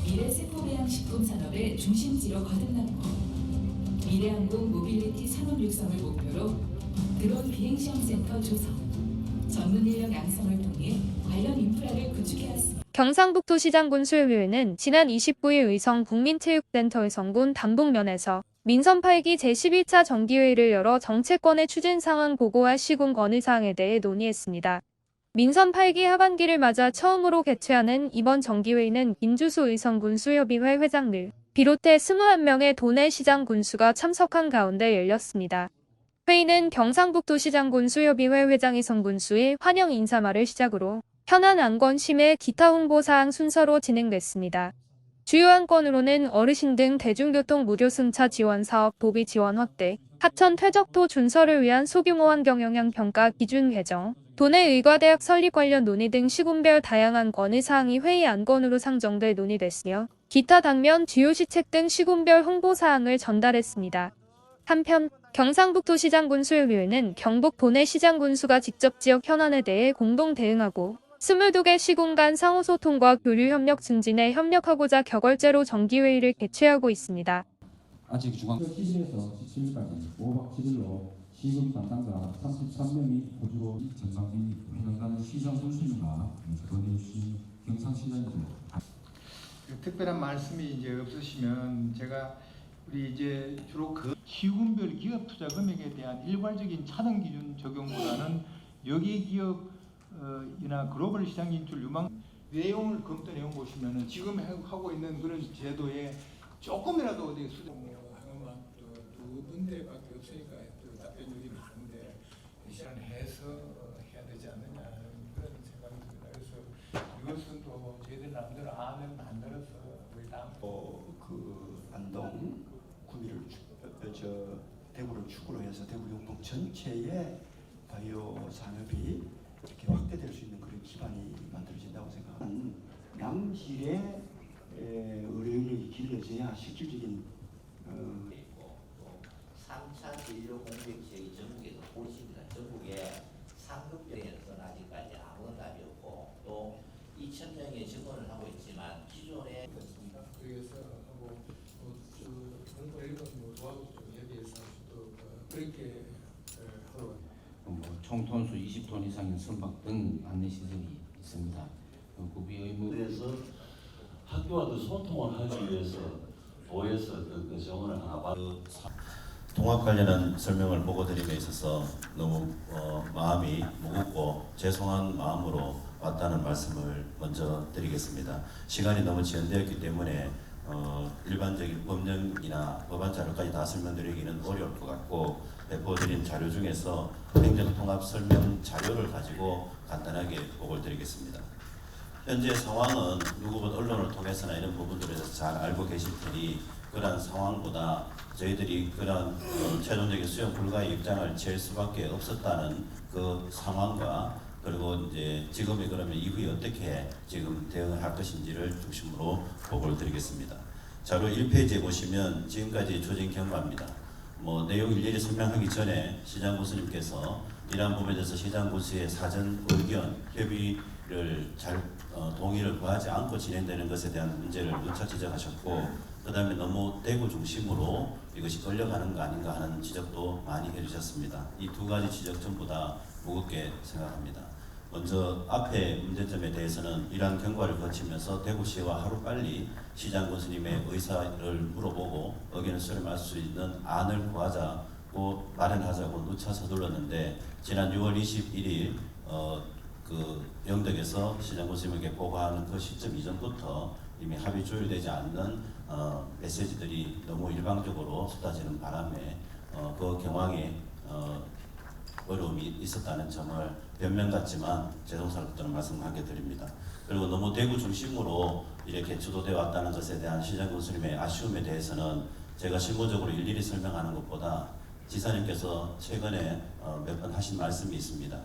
미래 세포배양식품 산업의 중심지로 거듭났고 미래항공 모빌리티 산업 육성을 목표로 드론 비행시험센터 조성, 전문 인력 양성을 통해 관련 인프라를 구축해왔습니다. 경상북도시장군 수요일은 지난 29일 의성 국민체육센터 의성군 담북면에서 민선 8기 제11차 정기회의를 열어 정책권의 추진 상황 보고와 시군 건의사항에 대해 논의했습니다. 민선 8기 하반기를 맞아 처음으로 개최하는 이번 정기회의는 김주수 의성군 수협의회 회장을 비롯해 21명의 도내 시장 군수가 참석한 가운데 열렸습니다. 회의는 경상북도시장군 수협의회 회장 이성 군수의 환영 인사말을 시작으로 현안 안건 심의 기타 홍보사항 순서로 진행됐습니다. 주요 안건으로는 어르신 등 대중교통 무료 승차 지원 사업 도비 지원 확대, 하천 퇴적토 준설을 위한 소규모 환경 영향 평가 기준 개정, 도내 의과대학 설립 관련 논의 등 시군별 다양한 건의 사항이 회의 안건으로 상정돼 논의됐으며 기타 당면 주요 시책 등 시군별 홍보 사항을 전달했습니다. 한편 경상북도시장군 수요일은 경북 도내 시장 군수가 직접 지역 현안에 대해 공동 대응하고 22개 시군 간 상호소통과 교류 협력 증진에 협력하고자 격월제로 정기회의를 개최하고 있습니다. 아직 중앙 7일에서 17일까지 5박 7일로 시군 담당자 33명이 거주로 전방위 회장단 시장 군수님과 건의주신 경상시장입니다. 특별한 말씀이 이제 없으시면 제가 우리 이제 주로 그 시군별 기업 투자 금액에 대한 일괄적인 차등 기준 적용보다는 여기 기업이나 글로벌 시장 진출 유망 내용을 검토 내용 보시면은 지금 하고 있는 그런 제도에 조금이라도 어디 수정 하나만 두 군데밖에 없으니까 또 답변력이 많은데 시간 해서 해야 되지 않느냐 그런 생각이 듭니다. 그래서 이것은 또 저희들 남들 안을 만들어서 우리 다음 그 안동 구미를 대구를 축으로 해서 대구 용동 전체의 바이오 산업이 이렇게 확대될 수 있는 그런 기반이 만들어진다고 생각합니다. 양질의 의료인력이 길러져야 실질적인 3차 진료 공백 지역이 전국에도 훨씬입니다. 전국에 상급병에서는 아직까지 아무런 답이 없고 또 2,000명의 증언을 하고 있지만 기존에 그렇습니다. 그래서 하고 공부 이런 거 도와주죠. 여기에서 또 그렇게 하러 총톤수 20톤 이상인 선박 등 안내시설이 있습니다. 구비 의무 그래서 학교와도 소통을 하기 위해서 도에서 그 정원을 하나 받. 통합 관련한 설명을 보고드림에 있어서 너무 마음이 무겁고 죄송한 마음으로 왔다는 말씀을 먼저 드리겠습니다. 시간이 너무 지연되었기 때문에 일반적인 법령이나 법안 자료까지 다 설명드리기는 어려울 것 같고 배포드린 자료 중에서 행정통합 설명 자료를 가지고 간단하게 보고를 드리겠습니다. 현재 상황은 누구보다 언론을 통해서나 이런 부분들에서 잘 알고 계실 테니 그러한 상황보다 저희들이 그러한 최종적인 수용 불가의 입장을 취할 수밖에 없었다는 그 상황과 그리고 이제 지금이 그러면 이후에 어떻게 지금 대응을 할 것인지를 중심으로 보고를 드리겠습니다. 자료 1페이지에 보시면 지금까지 조직 경과입니다. 내용 일일이 설명하기 전에 시장 군수님께서 이러한 부분에 대해서 시장 군수의 사전 의견, 협의를 잘 동의를 구하지 않고 진행되는 것에 대한 문제를 누차 지적하셨고 그 다음에 너무 대구 중심으로 이것이 끌려가는 거 아닌가 하는 지적도 많이 해주셨습니다. 이 두 가지 지적 전부 다 무겁게 생각합니다. 먼저 앞에 문제점에 대해서는 이러한 경과를 거치면서 대구시와 하루빨리 시장 군수님의 의사를 물어보고 의견을 수렴할 수 있는 안을 구하자고 마련하자고 누차 서둘렀는데 지난 6월 21일 그 영덕에서 시장 군수님에게 보고하는 그 시점 이전부터 이미 합의 조율되지 않는 메시지들이 너무 일방적으로 쏟아지는 바람에 그 경황에 어려움이 있었다는 점을 변명 같지만 죄송스럽다는 말씀하게 드립니다. 그리고 너무 대구 중심으로 이렇게 주도되어 왔다는 것에 대한 시장 군수님의 아쉬움에 대해서는 제가 실무적으로 일일이 설명하는 것보다 지사님께서 최근에 몇 번 하신 말씀이 있습니다.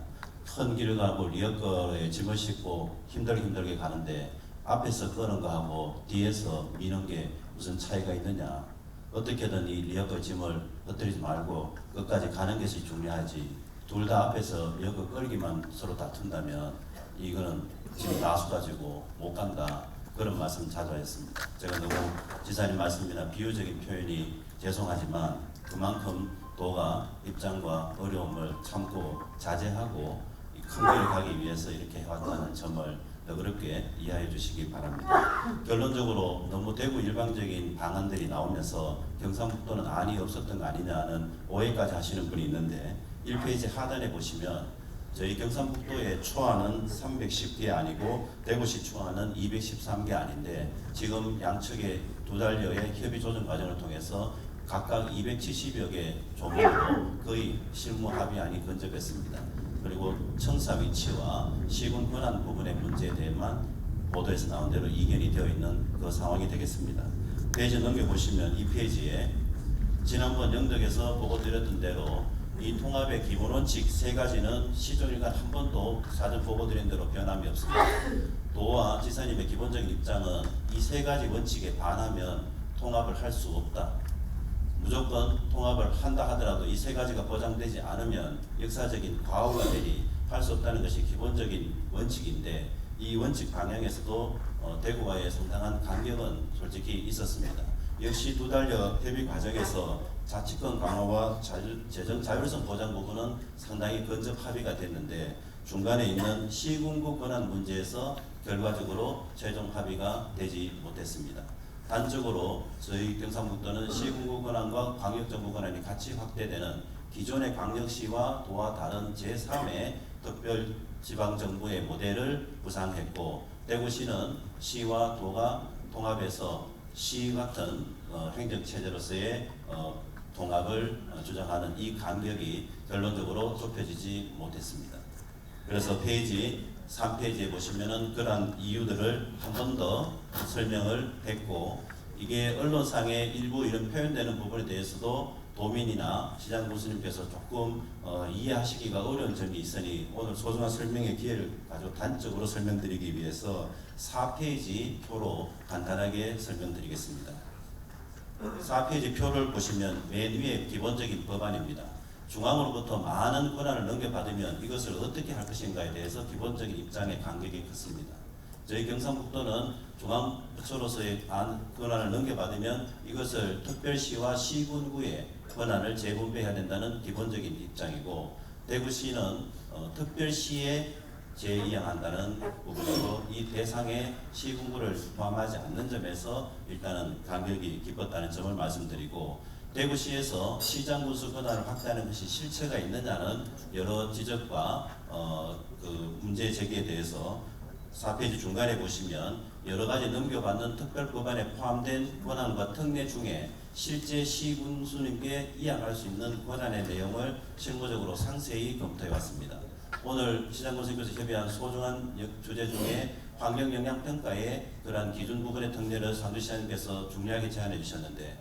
큰 길을 가고 리어커에 짐을 싣고 힘들게 가는데 앞에서 끄는 거하고 뒤에서 미는 게 무슨 차이가 있느냐. 어떻게든 이 리어커 짐을 흩뜨리지 말고 끝까지 가는 것이 중요하지. 둘 다 앞에서 리어커 끌기만 서로 다툰다면 이거는 짐 다 쏟아지고 못 간다. 그런 말씀 자주 했습니다. 제가 너무 지사님 말씀이나 비유적인 표현이 죄송하지만 그만큼 도가 입장과 어려움을 참고 자제하고 큰 길을 가기 위해서 이렇게 해왔다는 점을 너그럽게 이해해 주시기 바랍니다. 결론적으로 너무 대구 일방적인 방안들이 나오면서 경상북도는 안이 없었던 거 아니냐는 오해까지 하시는 분이 있는데 1페이지 하단에 보시면 저희 경상북도의 초안은 310개 아니고 대구시 초안은 213개 아닌데 지금 양측의 두 달여의 협의 조정 과정을 통해서 각각 270여 개 조문으로 거의 실무 합의안이 건조했습니다. 그리고 청사 위치와 시군 권한 부분의 문제에 대해만 보도에서 나온 대로 이견이 되어 있는 그 상황이 되겠습니다. 페이지 넘겨보시면 이 페이지에 지난번 영덕에서 보고드렸던 대로 이 통합의 기본 원칙 세 가지는 시종일관 한 번도 사전 보고드린 대로 변함이 없습니다. 도와 지사님의 기본적인 입장은 이 세 가지 원칙에 반하면 통합을 할 수 없다. 무조건 통합을 한다 하더라도 이 세 가지가 보장되지 않으면 역사적인 과오가 되니 할 수 없다는 것이 기본적인 원칙인데 이 원칙 방향에서도 대구와의 상당한 간격은 솔직히 있었습니다. 역시 두 달여 협의 과정에서 자치권 강화와 재정 자율성 보장 부분은 상당히 근접 합의가 됐는데 중간에 있는 시군구 권한 문제에서 결과적으로 최종 합의가 되지 못했습니다. 단적으로 저희 경상북도는 시군구 권한과 광역정부 권한이 같이 확대되는 기존의 광역시와 도와 다른 제3의 특별지방정부의 모델을 구상했고 대구시는 시와 도가 통합해서 시 같은 행정체제로서의 통합을 주장하는 이 간격이 결론적으로 좁혀지지 못했습니다. 그래서 페이지 3페이지에 보시면은 그러한 이유들을 한 번 더 설명을 했고 이게 언론상에 일부 이런 표현되는 부분에 대해서도 도민이나 시장 교수님께서 조금 이해하시기가 어려운 점이 있으니 오늘 소중한 설명의 기회를 가지고 단적으로 설명드리기 위해서 4페이지 표로 간단하게 설명드리겠습니다. 4페이지 표를 보시면 맨 위에 기본적인 법안입니다. 중앙으로부터 많은 권한을 넘겨받으면 이것을 어떻게 할 것인가에 대해서 기본적인 입장의 간격이 컸습니다. 저희 경상북도는 중앙부처로서의 권한을 넘겨받으면 이것을 특별시와 시군구에 권한을 재분배해야 된다는 기본적인 입장이고 대구시는 특별시에 재이양한다는 부분이고 이 대상에 시군구를 포함하지 않는 점에서 일단은 간격이 깊었다는 점을 말씀드리고 대구시에서 시장 군수 권한을 확대하는 것이 실체가 있느냐는 여러 지적과 그 문제 제기에 대해서 4페이지 중간에 보시면 여러 가지 넘겨받는 특별법안에 포함된 권한과 특례 중에 실제 시군수님께 이양할 수 있는 권한의 내용을 실무적으로 상세히 검토해 왔습니다. 오늘 시장군수님께서 협의한 소중한 주제 중에 환경영향평가의 그러한 기준 부분의 특례를 상주시장님께서 중요하게 제안해 주셨는데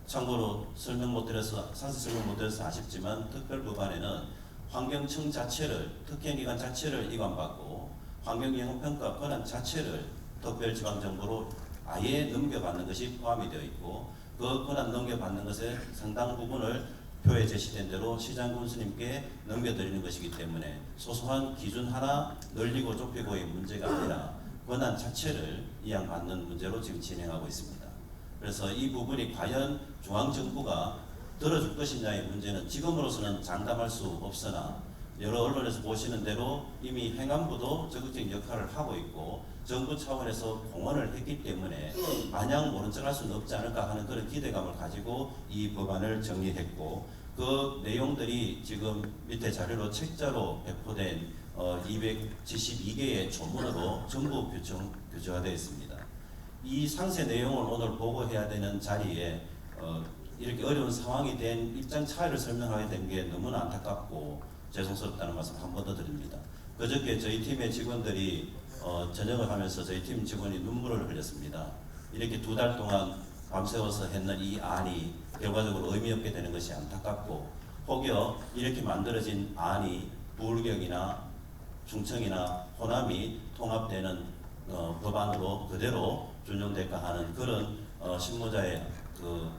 참고로 상세 설명 못 드려서 아쉽지만 특별법안에는 환경청 자체를 특혜기관 자체를 이관받고 환경영향평가 권한 자체를 특별지방정부로 아예 넘겨받는 것이 포함이 되어 있고 그 권한 넘겨받는 것의 상당 부분을 표에 제시된 대로 시장군수님께 넘겨드리는 것이기 때문에 소소한 기준 하나 늘리고 좁히고의 문제가 아니라 권한 자체를 이양받는 문제로 지금 진행하고 있습니다. 그래서 이 부분이 과연 중앙정부가 들어줄 것이냐의 문제는 지금으로서는 장담할 수 없으나 여러 언론에서 보시는 대로 이미 행안부도 적극적인 역할을 하고 있고 정부 차원에서 공언을 했기 때문에 마냥 모른 척할 수는 없지 않을까 하는 그런 기대감을 가지고 이 법안을 정리했고 그 내용들이 지금 밑에 자료로 책자로 배포된 272개의 조문으로 전부 교정되어 있습니다. 이 상세 내용을 오늘 보고해야 되는 자리에 이렇게 어려운 상황이 된 입장 차이를 설명하게 된 게 너무나 안타깝고 죄송스럽다는 말씀 한 번 더 드립니다. 그저께 저희 팀의 직원들이 저녁을 하면서 저희 팀 직원이 눈물을 흘렸습니다. 이렇게 두 달 동안 밤새워서 했는 이 안이 결과적으로 의미 없게 되는 것이 안타깝고 혹여 이렇게 만들어진 안이 부울경이나 충청이나 호남이 통합되는 법안으로 그대로 준용될까 하는 그런 실무자의 그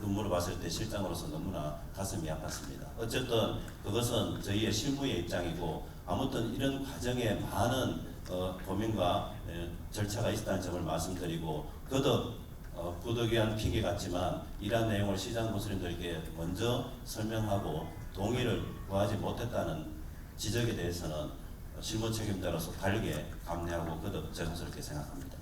눈물을 봤을 때 실장으로서 너무나 가슴이 아팠습니다. 어쨌든 그것은 저희의 실무의 입장이고 아무튼 이런 과정에 많은 고민과 절차가 있다는 점을 말씀드리고 부득이한 핑계 같지만 이러한 내용을 시장 군수님들에게 먼저 설명하고 동의를 구하지 못했다는 지적에 대해서는 실무 책임자로서 다르게 감내하고 거듭 죄송스럽게 생각합니다.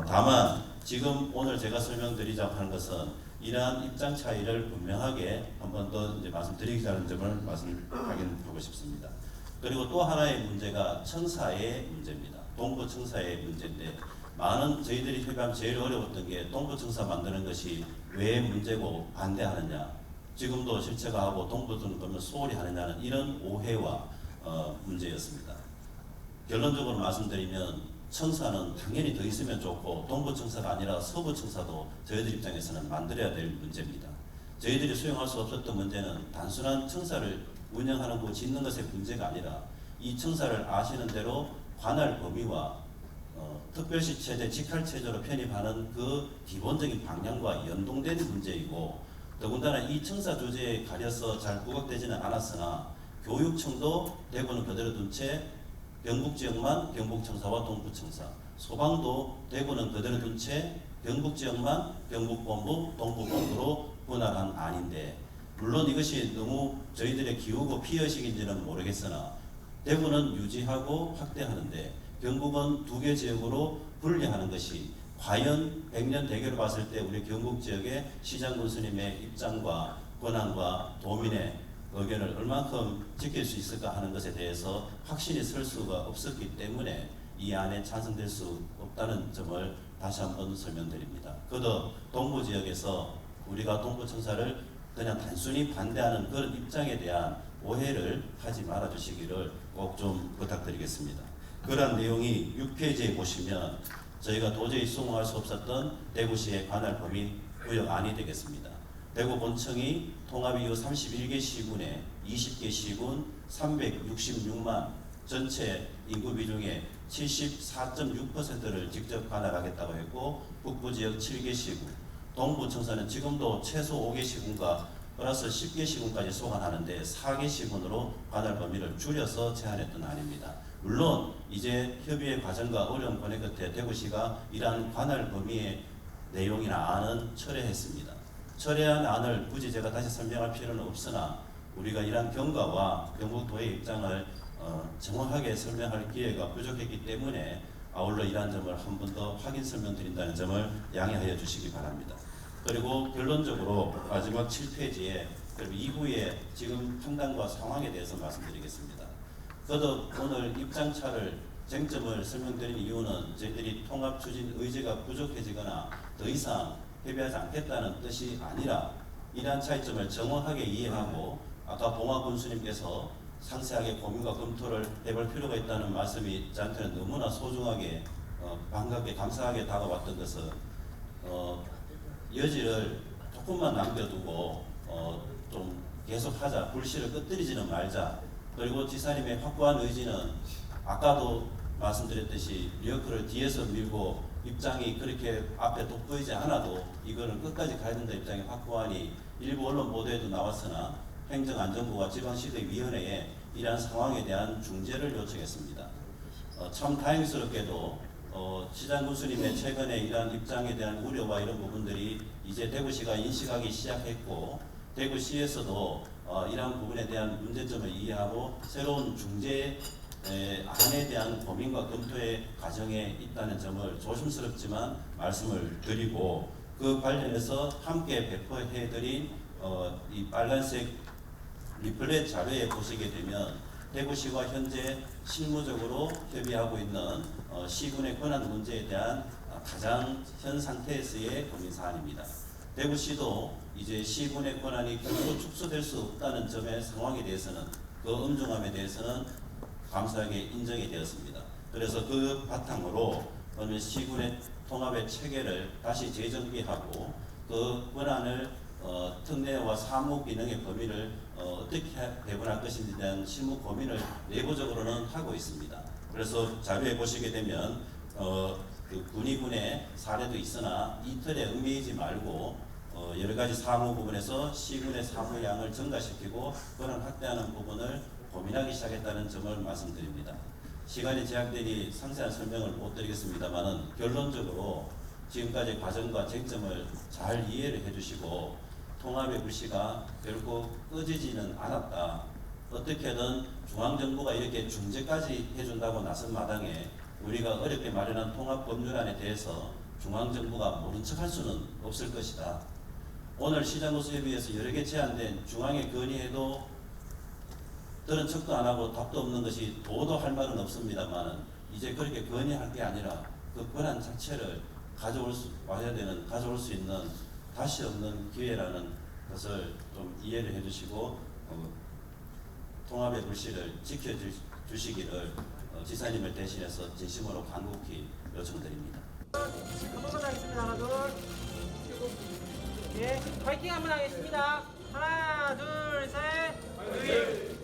다만 지금 오늘 제가 설명드리자고 하는 것은 이러한 입장 차이를 분명하게 한 번 더 이제 말씀드리자는 점을 확인하고 싶습니다. 그리고 또 하나의 문제가 청사의 문제입니다. 동부 청사의 문제인데 저희들이 협의하면 제일 어려웠던 게 동부 청사 만드는 것이 왜 문제고 반대하느냐, 지금도 실체가 하고 동부 정도면 소홀히 하느냐는 이런 오해와 문제였습니다. 결론적으로 말씀드리면 청사는 당연히 더 있으면 좋고 동부 청사가 아니라 서부 청사도 저희들 입장에서는 만들어야 될 문제입니다. 저희들이 수용할 수 없었던 문제는 단순한 청사를 운영하는 거 짓는 것의 문제가 아니라 이 청사를 아시는 대로 관할 범위와 특별시 체제, 직할 체제로 편입하는 그 기본적인 방향과 연동된 문제이고, 더군다나 이 청사 주제에 가려서 잘 부각되지는 않았으나 교육청도 대구는 그대로 둔 채 경북지역만 경북청사와 동부청사, 소방도 대구는 그대로 둔 채 경북지역만 경북본부, 동부본부로 분할한 안인데, 물론 이것이 너무 저희들의 기우고 피의식인지는 모르겠으나 대구는 유지하고 확대하는데 경북은 두 개 지역으로 분리하는 것이 과연 100년 대결을 봤을 때 우리 경북 지역의 시장 군수님의 입장과 권한과 도민의 의견을 얼만큼 지킬 수 있을까 하는 것에 대해서 확신이 설 수가 없었기 때문에 이 안에 찬성될 수 없다는 점을 다시 한번 설명드립니다. 그도 동부 지역에서 우리가 동부청사를 그냥 단순히 반대하는 그런 입장에 대한 오해를 하지 말아 주시기를 꼭 좀 부탁드리겠습니다. 그러한 내용이 6페이지에 보시면 저희가 도저히 수용할 수 없었던 대구시의 관할 범위 구역안이 되겠습니다. 대구 본청이 통합 이후 31개 시군에 20개 시군 366만 전체 인구 비중의 74.6%를 직접 관할하겠다고 했고, 북부 지역 7개 시군, 동부 청사는 지금도 최소 5개 시군과 플러스 10개 시군까지 소관하는데 4개 시군으로 관할 범위를 줄여서 제한했던 안입니다. 물론 이제 협의의 과정과 어려운 권해 끝에 대구시가 이러한 관할 범위의 내용이나 안은 철회했습니다. 철회한 안을 굳이 제가 다시 설명할 필요는 없으나 우리가 이러한 경과와 경북도의 입장을 정확하게 설명할 기회가 부족했기 때문에 아울러 이러한 점을 한 번 더 확인 설명드린다는 점을 양해하여 주시기 바랍니다. 그리고 결론적으로 마지막 7페이지에 그리고 이후에 지금 판단과 상황에 대해서 말씀드리겠습니다. 그도 오늘 입장차를 쟁점을 설명드린 이유는 저희들이 통합 추진 의지가 부족해지거나 더 이상 협의하지 않겠다는 뜻이 아니라 이러한 차이점을 정확하게 이해하고 아까 봉화 군수님께서 상세하게 고민과 검토를 해볼 필요가 있다는 말씀이 저한테는 너무나 소중하게 반갑게 감사하게 다가왔던 것은 여지를 조금만 남겨두고 좀 계속하자, 불씨를 끄뜨리지는 말자. 그리고 지사님의 확고한 의지는 아까도 말씀드렸듯이 리어크를 뒤에서 밀고 입장이 그렇게 앞에 돋보이지 않아도 이거는 끝까지 가야 된다 입장이 확고하니 일부 언론 보도에도 나왔으나 행정안전부와 지방시도위원회에 이러한 상황에 대한 중재를 요청했습니다. 참 다행스럽게도 시장 군수님의 최근에 이러한 입장에 대한 우려와 이런 부분들이 이제 대구시가 인식하기 시작했고, 대구시에서도 이러한 부분에 대한 문제점을 이해하고 새로운 중재 안에 대한 고민과 검토의 과정에 있다는 점을 조심스럽지만 말씀을 드리고, 그 관련해서 함께 배포해드린 이 빨간색 리플렛 자료에 보시게 되면 대구시와 현재 실무적으로 협의하고 있는 시군의 권한 문제에 대한 가장 현 상태에서의 고민 사안입니다. 대구시도 이제 시군의 권한이 결코 축소될 수 없다는 점의 상황에 대해서는 그 엄중함에 대해서는 감사하게 인정이 되었습니다. 그래서 그 바탕으로 오늘 시군의 통합의 체계를 다시 재정비하고 그 권한을 특례와 사무 기능의 범위를 어떻게 배분할 것인지에 대한 실무 고민을 내부적으로는 하고 있습니다. 그래서 자료에 보시게 되면 그 군의군의 사례도 있으나 이 틀에 얽매이지 말고 여러 가지 사무 부분에서 시군의 사무량을 증가시키고 권한 확대하는 부분을 고민하기 시작했다는 점을 말씀드립니다. 시간이 제약되니 상세한 설명을 못 드리겠습니다만은 결론적으로 지금까지 과정과 쟁점을 잘 이해를 해주시고 통합의 불씨가 결코 꺼지지는 않았다. 어떻게든 중앙정부가 이렇게 중재까지 해준다고 나선 마당에 우리가 어렵게 마련한 통합법률안에 대해서 중앙정부가 모른 척할 수는 없을 것이다. 오늘 시장노수협의회에서 여러 개 제안된 중앙에 건의해도 들은 척도 안 하고 답도 없는 것이 도도 할 말은 없습니다만 이제 그렇게 건의할 게 아니라 그 권한 자체를 가져올 수 있는 다시 없는 기회라는 것을 좀 이해를 해주시고 통합의 불씨를 지켜주시기를 지사님을 대신해서 진심으로 간곡히 요청드립니다. 한번 하겠습니다. 하나, 둘, 예, 파이팅 한번 하겠습니다. 하나, 둘, 셋.